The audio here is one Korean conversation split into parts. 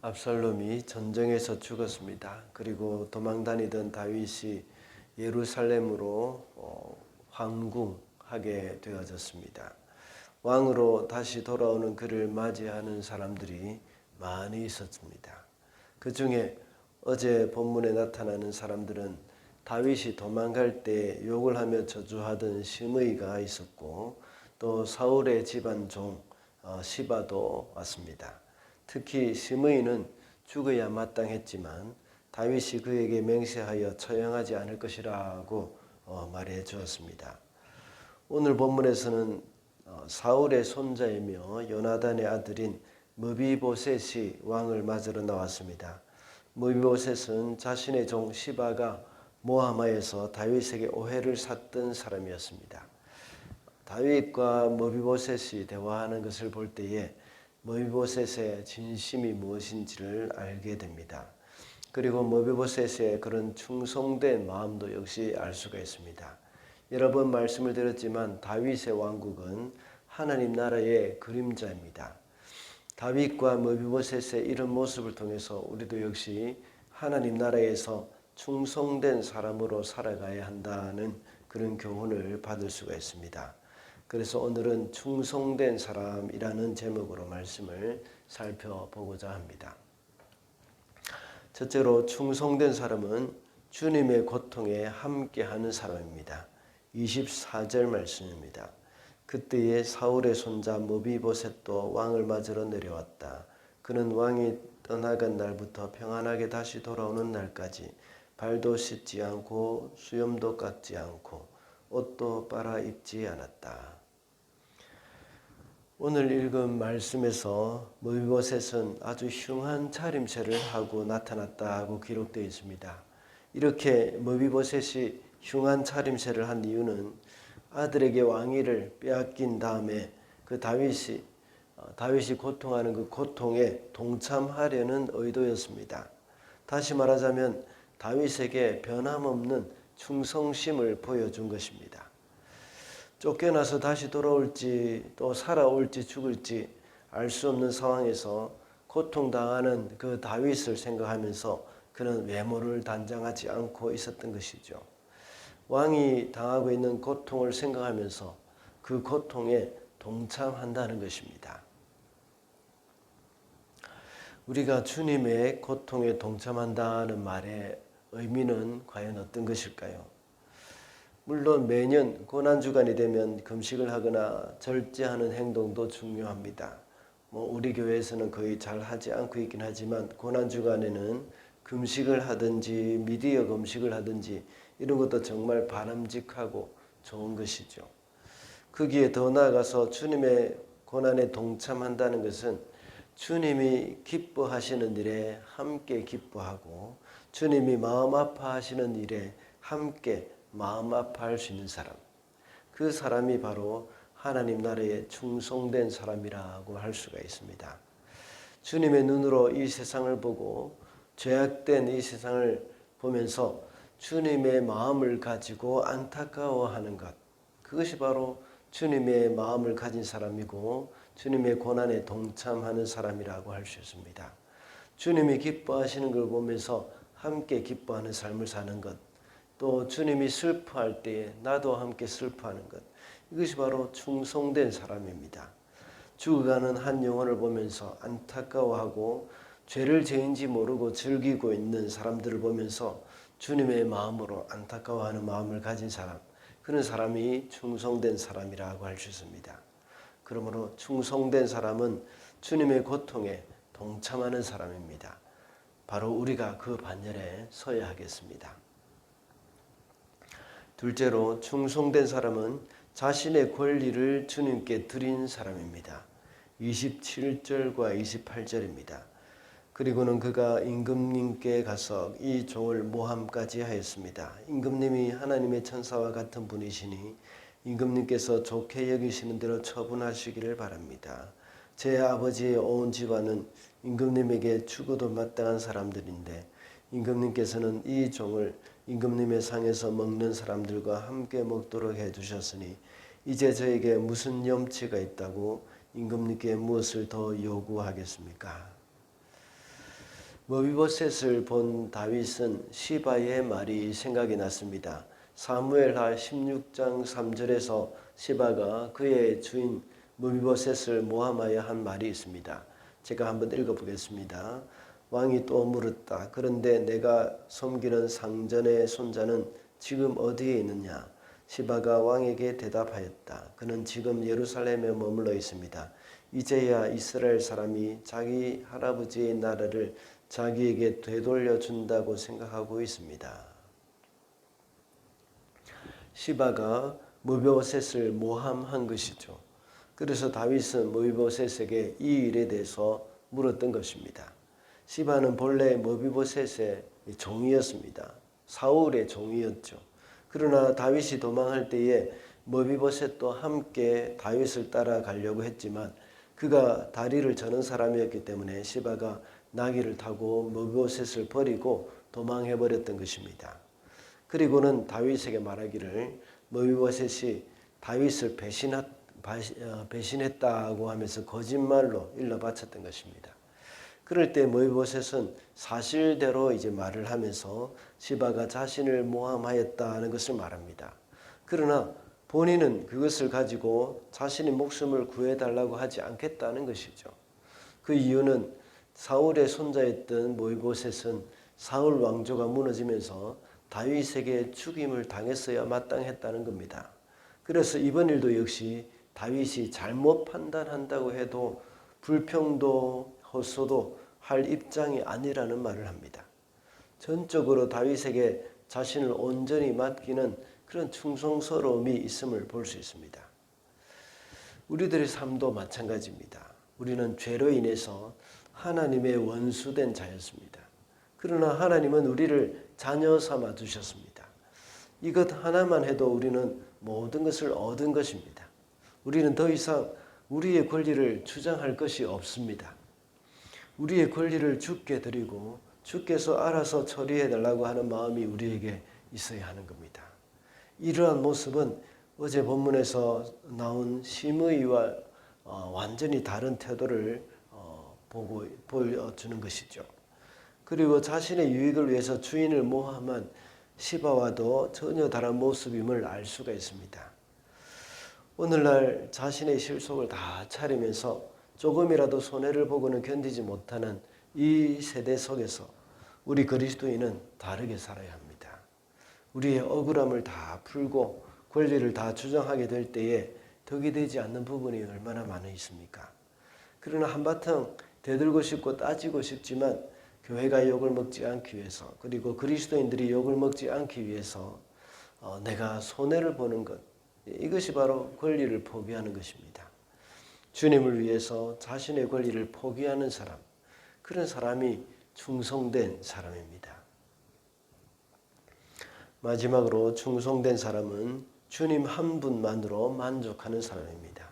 압살롬이 전쟁에서 죽었습니다. 그리고 도망다니던 다윗이 예루살렘으로 황궁하게 되어졌습니다. 왕으로 다시 돌아오는 그를 맞이하는 사람들이 많이 있었습니다. 그 중에 어제 본문에 나타나는 사람들은 다윗이 도망갈 때 욕을 하며 저주하던 시므이가 있었고, 또 사울의 집안 종 시바도 왔습니다. 특히 시므이는 죽어야 마땅했지만 다윗이 그에게 맹세하여 처형하지 않을 것이라고 말해 주었습니다. 오늘 본문에서는 사울의 손자이며 요나단의 아들인 므비보셋이 왕을 맞으러 나왔습니다. 므비보셋은 자신의 종 시바가 모하마에서 다윗에게 오해를 샀던 사람이었습니다. 다윗과 므비보셋이 대화하는 것을 볼 때에 므비보셋의 진심이 무엇인지를 알게 됩니다. 그리고 므비보셋의 그런 충성된 마음도 역시 알 수가 있습니다. 여러 번 말씀을 드렸지만 다윗의 왕국은 하나님 나라의 그림자입니다. 다윗과 므비보셋의 이런 모습을 통해서 우리도 역시 하나님 나라에서 충성된 사람으로 살아가야 한다는 그런 교훈을 받을 수가 있습니다. 그래서 오늘은 충성된 사람이라는 제목으로 말씀을 살펴보고자 합니다. 첫째로 충성된 사람은 주님의 고통에 함께하는 사람입니다. 24절 말씀입니다. 그때에 사울의 손자 므비보셋도 왕을 맞으러 내려왔다. 그는 왕이 떠나간 날부터 평안하게 다시 돌아오는 날까지 발도 씻지 않고 수염도 깎지 않고 옷도 빨아 입지 않았다. 오늘 읽은 말씀에서 므비보셋은 아주 흉한 차림새를 하고 나타났다고 기록되어 있습니다. 이렇게 므비보셋이 흉한 차림새를 한 이유는 아들에게 왕위를 빼앗긴 다음에 그 다윗이 고통하는 그 고통에 동참하려는 의도였습니다. 다시 말하자면 다윗에게 변함없는 충성심을 보여준 것입니다. 쫓겨나서 다시 돌아올지 또 살아올지 죽을지 알 수 없는 상황에서 고통당하는 그 다윗을 생각하면서 그는 외모를 단장하지 않고 있었던 것이죠. 왕이 당하고 있는 고통을 생각하면서 그 고통에 동참한다는 것입니다. 우리가 주님의 고통에 동참한다는 말의 의미는 과연 어떤 것일까요? 물론 매년 고난주간이 되면 금식을 하거나 절제하는 행동도 중요합니다. 우리 교회에서는 거의 잘 하지 않고 있긴 하지만 고난주간에는 금식을 하든지 미디어 금식을 하든지 이런 것도 정말 바람직하고 좋은 것이죠. 거기에 더 나아가서 주님의 고난에 동참한다는 것은 주님이 기뻐하시는 일에 함께 기뻐하고 주님이 마음 아파하시는 일에 함께 마음 아파할 수 있는 사람, 그 사람이 바로 하나님 나라에 충성된 사람이라고 할 수가 있습니다. 주님의 눈으로 이 세상을 보고 죄악된 이 세상을 보면서 주님의 마음을 가지고 안타까워하는 것, 그것이 바로 주님의 마음을 가진 사람이고 주님의 고난에 동참하는 사람이라고 할 수 있습니다. 주님이 기뻐하시는 걸 보면서 함께 기뻐하는 삶을 사는 것, 또 주님이 슬퍼할 때에 나도 함께 슬퍼하는 것, 이것이 바로 충성된 사람입니다. 죽어가는 한 영혼을 보면서 안타까워하고 죄를 죄인지 모르고 즐기고 있는 사람들을 보면서 주님의 마음으로 안타까워하는 마음을 가진 사람, 그런 사람이 충성된 사람이라고 할 수 있습니다. 그러므로 충성된 사람은 주님의 고통에 동참하는 사람입니다. 바로 우리가 그 반열에 서야 하겠습니다. 둘째로 충성된 사람은 자신의 권리를 주님께 드린 사람입니다. 27절과 28절입니다. 그리고는 그가 임금님께 가서 이 종을 모함까지 하였습니다. 임금님이 하나님의 천사와 같은 분이시니 임금님께서 좋게 여기시는 대로 처분하시기를 바랍니다. 제 아버지의 온 집안은 임금님에게 죽어도 마땅한 사람들인데 임금님께서는 이 종을 임금님의 상에서 먹는 사람들과 함께 먹도록 해주셨으니 이제 저에게 무슨 염치가 있다고 임금님께 무엇을 더 요구하겠습니까? 머비보셋을 본 다윗은 시바의 말이 생각이 났습니다. 사무엘하 16장 3절에서 시바가 그의 주인 머비보셋을 모함하여 한 말이 있습니다. 제가 한번 읽어보겠습니다. 왕이 또 물었다. 그런데 내가 섬기는 상전의 손자는 지금 어디에 있느냐? 시바가 왕에게 대답하였다. 그는 지금 예루살렘에 머물러 있습니다. 이제야 이스라엘 사람이 자기 할아버지의 나라를 자기에게 되돌려 준다고 생각하고 있습니다. 시바가 머비보셋을 모함한 것이죠. 그래서 다윗은 머비보셋에게 이 일에 대해서 물었던 것입니다. 시바는 본래 머비보셋의 종이었습니다. 사울의 종이었죠. 그러나 다윗이 도망할 때에 머비보셋도 함께 다윗을 따라가려고 했지만 그가 다리를 저는 사람이었기 때문에 시바가 나귀를 타고 머비보셋을 버리고 도망해버렸던 것입니다. 그리고는 다윗에게 말하기를 머비보셋이 다윗을 배신했다고 하면서 거짓말로 일러 바쳤던 것입니다. 그럴 때 머비보셋은 사실대로 이제 말을 하면서 시바가 자신을 모함하였다는 것을 말합니다. 그러나 본인은 그것을 가지고 자신의 목숨을 구해달라고 하지 않겠다는 것이죠. 그 이유는 사울의 손자였던 머비보셋은 사울 왕조가 무너지면서 다윗에게 죽임을 당했어야 마땅했다는 겁니다. 그래서 이번 일도 역시 다윗이 잘못 판단한다고 해도 불평도 헛소도 할 입장이 아니라는 말을 합니다. 전적으로 다윗에게 자신을 온전히 맡기는 그런 충성스러움이 있음을 볼 수 있습니다. 우리들의 삶도 마찬가지입니다. 우리는 죄로 인해서 하나님의 원수된 자였습니다. 그러나 하나님은 우리를 자녀 삼아 두셨습니다. 이것 하나만 해도 우리는 모든 것을 얻은 것입니다. 우리는 더 이상 우리의 권리를 주장할 것이 없습니다. 우리의 권리를 주께 드리고 주께서 알아서 처리해달라고 하는 마음이 우리에게 있어야 하는 겁니다. 이러한 모습은 어제 본문에서 나온 시므이와 완전히 다른 태도를 보여주는 것이죠. 그리고 자신의 유익을 위해서 주인을 모함한 시바와도 전혀 다른 모습임을 알 수가 있습니다. 오늘날 자신의 실속을 다 차리면서 조금이라도 손해를 보고는 견디지 못하는 이 세대 속에서 우리 그리스도인은 다르게 살아야 합니다. 우리의 억울함을 다 풀고 권리를 다 주장하게 될 때에 덕이 되지 않는 부분이 얼마나 많이 있습니까? 그러나 한바탕 대들고 싶고 따지고 싶지만 교회가 욕을 먹지 않기 위해서 그리고 그리스도인들이 욕을 먹지 않기 위해서 내가 손해를 보는 것, 이것이 바로 권리를 포기하는 것입니다. 주님을 위해서 자신의 권리를 포기하는 사람, 그런 사람이 충성된 사람입니다. 마지막으로 충성된 사람은 주님 한 분만으로 만족하는 사람입니다.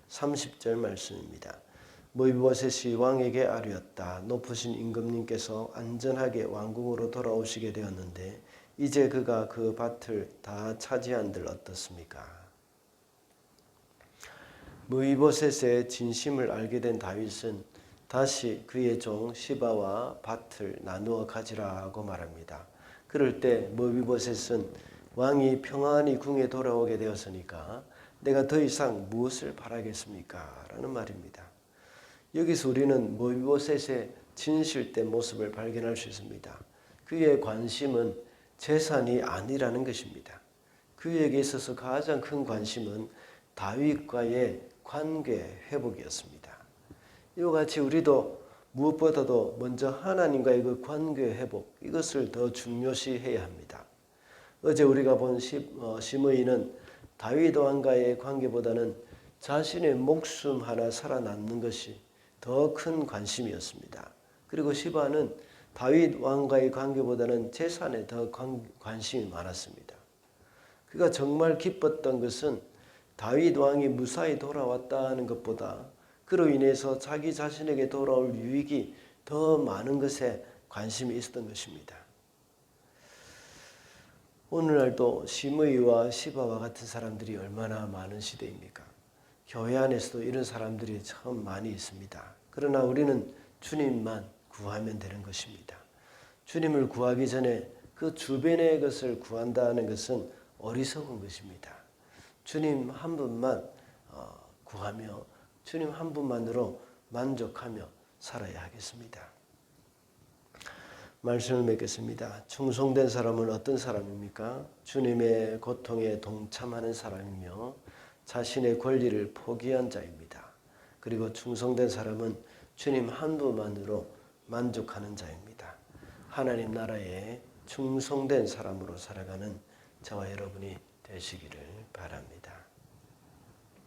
30절 말씀입니다. 머비보셋이 왕에게 아뢰었다. 높으신 임금님께서 안전하게 왕궁으로 돌아오시게 되었는데 이제 그가 그 밭을 다 차지한들 어떻습니까? 머비보셋의 진심을 알게 된 다윗은 다시 그의 종 시바와 밭을 나누어 가지라고 말합니다. 그럴 때 머비보셋은 왕이 평안히 궁에 돌아오게 되었으니까 내가 더 이상 무엇을 바라겠습니까? 라는 말입니다. 여기서 우리는 머비보셋의 진실된 모습을 발견할 수 있습니다. 그의 관심은 재산이 아니라는 것입니다. 그에게 있어서 가장 큰 관심은 다윗과의 관계 회복이었습니다. 이와 같이 우리도 무엇보다도 먼저 하나님과의 그 관계 회복, 이것을 더 중요시해야 합니다. 어제 우리가 본 시므이는 다윗 왕과의 관계보다는 자신의 목숨 하나 살아남는 것이 더 큰 관심이었습니다. 그리고 시바는 다윗 왕과의 관계보다는 재산에 더 관심이 많았습니다. 그가 정말 기뻤던 것은 다윗 왕이 무사히 돌아왔다는 것보다 그로 인해서 자기 자신에게 돌아올 유익이 더 많은 것에 관심이 있었던 것입니다. 오늘날도 시므이와 시바와 같은 사람들이 얼마나 많은 시대입니까? 교회 안에서도 이런 사람들이 참 많이 있습니다. 그러나 우리는 주님만 구하면 되는 것입니다. 주님을 구하기 전에 그 주변의 것을 구한다는 것은 어리석은 것입니다. 주님 한 분만 구하며 주님 한 분만으로 만족하며 살아야 하겠습니다. 말씀을 맺겠습니다. 충성된 사람은 어떤 사람입니까? 주님의 고통에 동참하는 사람이며 자신의 권리를 포기한 자입니다. 그리고 충성된 사람은 주님 한 분만으로 만족하는 자입니다. 하나님 나라에 충성된 사람으로 살아가는 저와 여러분이 되시기를 바랍니다.